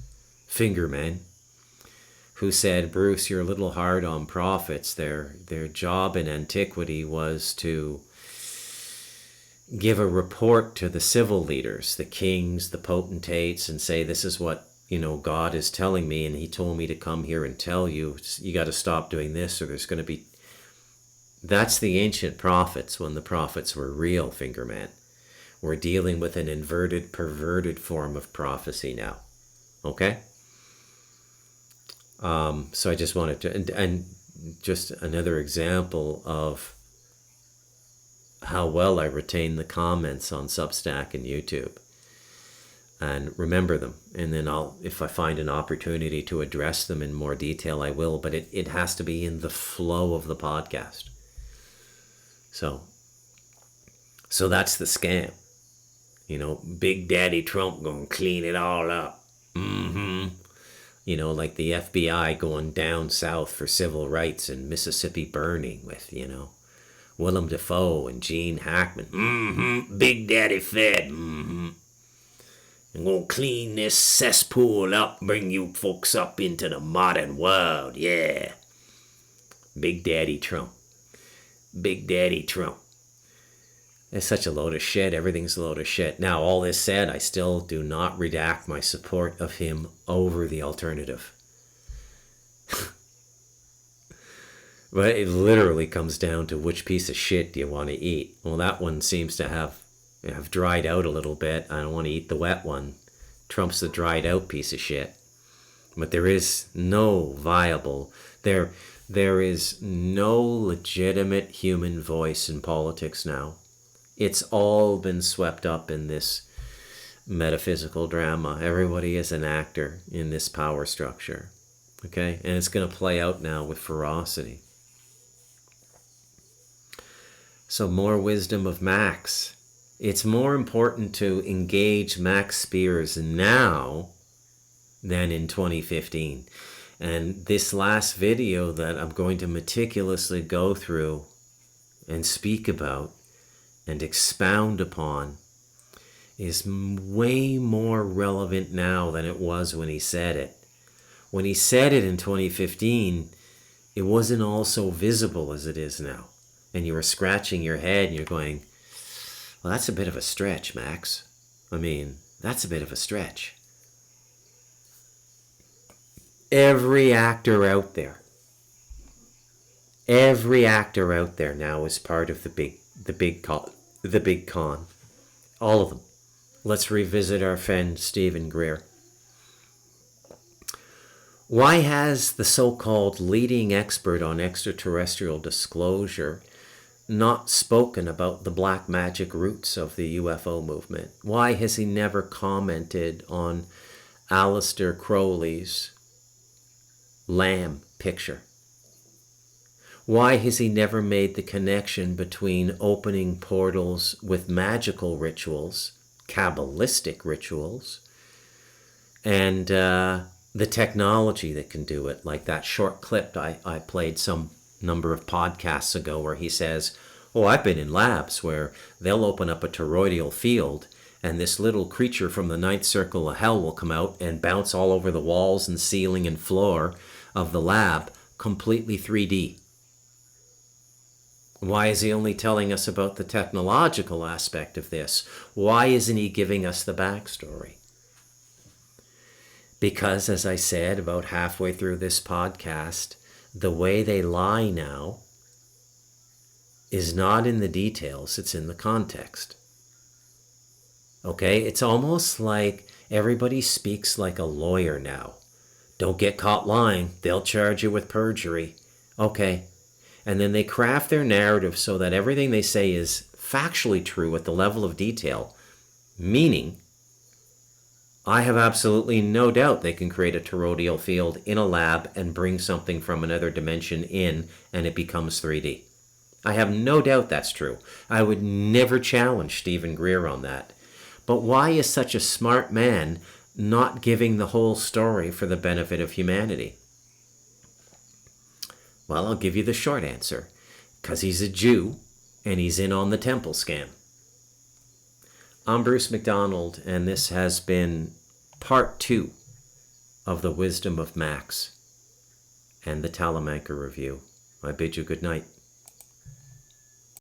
Fingerman, who said, Bruce, you're a little hard on prophets. Their job in antiquity was to give a report to the civil leaders, the kings, the potentates, and say, this is what, God is telling me, and he told me to come here and tell you, you got to stop doing this, or there's going to be... That's the ancient prophets, when the prophets were real, Fingerman. We're dealing with an inverted, perverted form of prophecy now. Okay? So I just wanted to... And just another example of how well I retain the comments on Substack and YouTube. And remember them. And then if I find an opportunity to address them in more detail, I will. But it has to be in the flow of the podcast. So that's the scam. Big Daddy Trump gonna clean it all up. Like the FBI going down south for civil rights and Mississippi burning with, Willem Dafoe and Gene Hackman. Big Daddy Fed. I'm gonna clean this cesspool up, bring you folks up into the modern world, yeah. Big Daddy Trump. Big Daddy Trump. It's such a load of shit. Everything's a load of shit. Now, all this said, I still do not redact my support of him over the alternative. But it literally comes down to which piece of shit do you want to eat. Well, that one seems to have dried out a little bit. I don't want to eat the wet one. Trump's the dried out piece of shit. But there is no viable... There is no legitimate human voice in politics now. It's all been swept up in this metaphysical drama. Everybody is an actor in this power structure. Okay? And it's going to play out now with ferocity. So more wisdom of Max. It's more important to engage Max Spiers now than in 2015. And this last video that I'm going to meticulously go through and speak about and expound upon is way more relevant now than it was when he said it. When he said it in 2015, it wasn't all so visible as it is now. And you were scratching your head and you're going, well, that's a bit of a stretch, Max. That's a bit of a stretch. Every actor out there now is part of the big con. All of them. Let's revisit our friend Stephen Greer. Why has the so-called leading expert on extraterrestrial disclosure not spoken about the black magic roots of the UFO movement? Why has he never commented on Aleister Crowley's lamb picture? Why has he never made the connection between opening portals with magical rituals, Kabbalistic rituals, and the technology that can do it? Like that short clip I played some number of podcasts ago where he says, I've been in labs where they'll open up a toroidal field and this little creature from the ninth circle of hell will come out and bounce all over the walls and ceiling and floor of the lab, completely 3D. Why is he only telling us about the technological aspect of this? Why isn't he giving us the backstory? Because, as I said about halfway through this podcast, the way they lie now is not in the details, it's in the context. Okay? It's almost like everybody speaks like a lawyer now. Don't get caught lying. They'll charge you with perjury. Okay. And then they craft their narrative so that everything they say is factually true at the level of detail. Meaning, I have absolutely no doubt they can create a toroidal field in a lab and bring something from another dimension in and it becomes 3D. I have no doubt that's true. I would never challenge Stephen Greer on that. But why is such a smart man not giving the whole story for the benefit of humanity? Well, I'll give you the short answer. Because he's a Jew and he's in on the temple scam. I'm Bruce McDonald, and this has been part 2 of The Wisdom of Max and the Talamanca Review. I bid you good night.